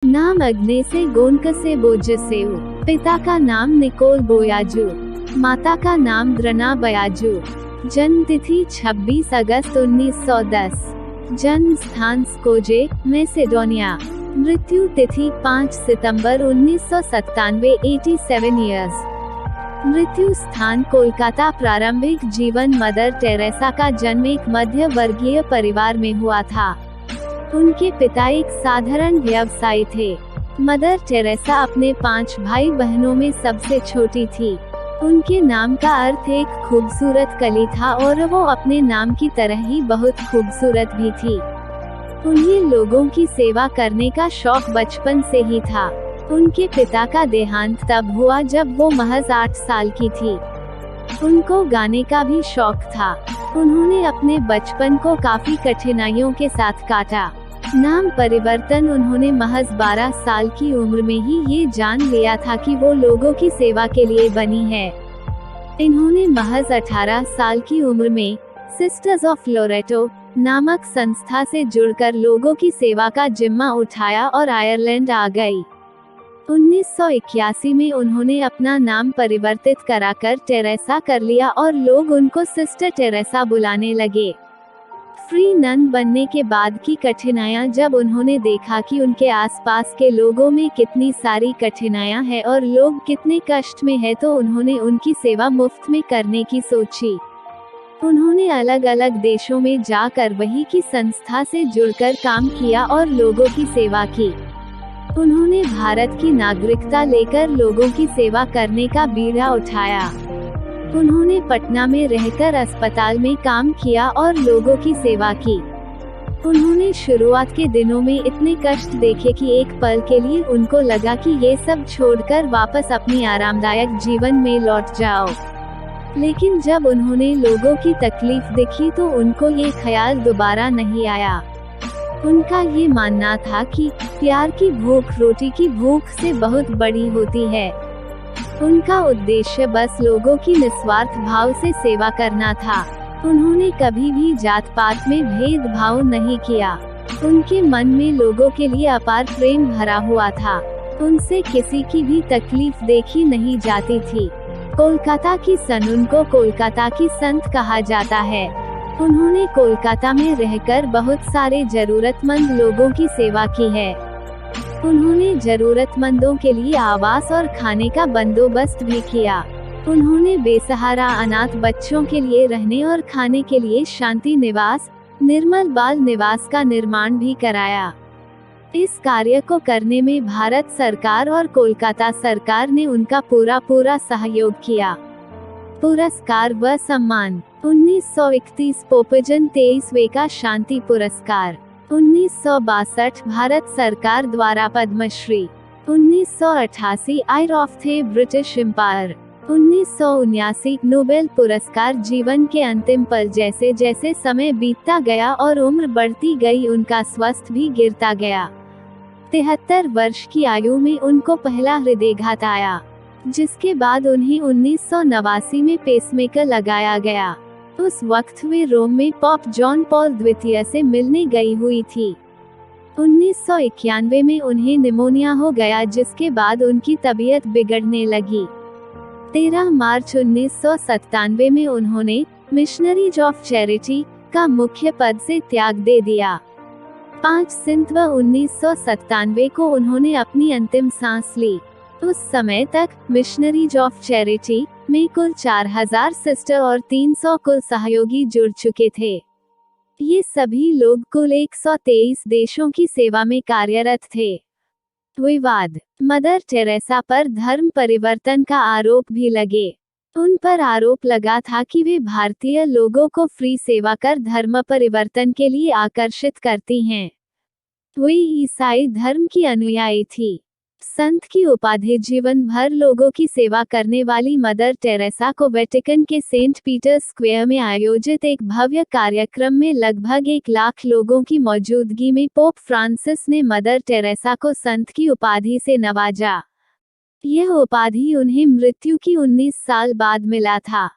नाम अग्नेसे गोनकसे बोजसेउ। पिता का नाम निकोल बोयाजू, माता का नाम द्रना बयाजू। जन्म तिथि 26 अगस्त 1910। जन्म स्थान स्कोजे, मैसेडोनिया। मृत्यु तिथि 5 सितंबर 1997, 87 इयर्स। मृत्यु स्थान कोलकाता। प्रारंभिक जीवन मदर टेरेसा का जन्म एक मध्य वर्गीय परिवार में हुआ था। उनके पिता एक साधारण व्यवसायी थे। मदर टेरेसा अपने 5 भाई बहनों में सबसे छोटी थी। उनके नाम का अर्थ एक खूबसूरत कली था और वो अपने नाम की तरह ही बहुत खूबसूरत भी थी। उन्हें लोगों की सेवा करने का शौक बचपन से ही था। उनके पिता का देहांत तब हुआ जब वो महज 8 साल की थी। उनको गाने का भी शौक था। उन्होंने अपने बचपन को काफी कठिनाइयों के साथ काटा। नाम परिवर्तन उन्होंने महज 12 साल की उम्र में ही ये जान लिया था कि वो लोगों की सेवा के लिए बनी है। इन्होंने महज 18 साल की उम्र में सिस्टर्स ऑफ लोरेटो नामक संस्था से जुड़कर लोगों की सेवा का जिम्मा उठाया और आयरलैंड आ गई। 1981 में उन्होंने अपना नाम परिवर्तित कराकर टेरेसा कर लिया और लोग उनको सिस्टर टेरेसा बुलाने लगे। फ्री नन बनने के बाद की कठिनाइयां जब उन्होंने देखा कि उनके आसपास के लोगों में कितनी सारी कठिनाइयां हैं और लोग कितने कष्ट में हैं, तो उन्होंने उनकी सेवा मुफ्त में करने की सोची। उन्होंने अलग अलग देशों में जाकर वही की संस्था से जुड़कर काम किया और लोगों की सेवा की। उन्होंने भारत की नागरिकता लेकर लोगों की सेवा करने का बीड़ा उठाया। उन्होंने पटना में रहकर अस्पताल में काम किया और लोगों की सेवा की। उन्होंने शुरुआत के दिनों में इतने कष्ट देखे कि एक पल के लिए उनको लगा कि ये सब छोड़कर वापस अपनी आरामदायक जीवन में लौट जाओ। लेकिन जब उन्होंने लोगों की तकलीफ देखी तो उनको ये ख्याल दोबारा नहीं आया। उनका ये मानना था कि प्यार की भूख रोटी की भूख से बहुत बड़ी होती है। उनका उद्देश्य बस लोगों की निस्वार्थ भाव से सेवा करना था। उन्होंने कभी भी जात पात में भेदभाव नहीं किया। उनके मन में लोगों के लिए अपार प्रेम भरा हुआ था। उनसे किसी की भी तकलीफ देखी नहीं जाती थी। कोलकाता की सन उनको कोलकाता की संत कहा जाता है। उन्होंने कोलकाता में रहकर बहुत सारे जरूरतमंद लोगों की सेवा की है। उन्होंने जरूरतमंदों के लिए आवास और खाने का बंदोबस्त भी किया। उन्होंने बेसहारा अनाथ बच्चों के लिए रहने और खाने के लिए शांति निवास, निर्मल बाल निवास का निर्माण भी कराया। इस कार्य को करने में भारत सरकार और कोलकाता सरकार ने उनका पूरा सहयोग किया। पुरस्कार व सम्मान 1931 पोपजन 23वें का शांति पुरस्कार, 1962 भारत सरकार द्वारा पद्मश्री, 1988 आयर of the British Empire, 1979 Nobel पुरस्कार। जीवन के अंतिम पल जैसे जैसे समय बीतता गया और उम्र बढ़ती गई उनका स्वास्थ्य भी गिरता गया। 73 वर्ष की आयु में उनको पहला हृदयघात आया, जिसके बाद उन्हें 1989 में पेसमेकर लगाया गया। उस वक्त वे रोम में पॉप जॉन पॉल द्वितीय से मिलने गई हुई थी। 1991 में उन्हें निमोनिया हो गया, जिसके बाद उनकी तबीयत बिगड़ने लगी। 13 मार्च 1997 में उन्होंने मिशनरीज ऑफ चैरिटी का मुख्य पद से त्याग दे दिया। 5 सितंबर 1997 को उन्होंने अपनी अंतिम सांस ली। उस समय तक मिशनरीज ऑफ चैरिटी में कुल 4000 सिस्टर और 300 कुल सहयोगी जुड़ चुके थे। ये सभी लोग कुल 123 देशों की सेवा में कार्यरत थे। विवाद, मदर टेरेसा पर धर्म परिवर्तन का आरोप भी लगे। उन पर आरोप लगा था कि वे भारतीय लोगों को फ्री सेवा कर धर्म परिवर्तन के लिए आकर्षित करती हैं। वे ईसाई धर्म की अनुयायी थी। संत की उपाधि जीवन भर लोगों की सेवा करने वाली मदर टेरेसा को वेटिकन के सेंट पीटर स्क्वायर में आयोजित एक भव्य कार्यक्रम में लगभग 1 लाख लोगों की मौजूदगी में पोप फ्रांसिस ने मदर टेरेसा को संत की उपाधि से नवाजा। यह उपाधि उन्हें मृत्यु की 19 साल बाद मिला था।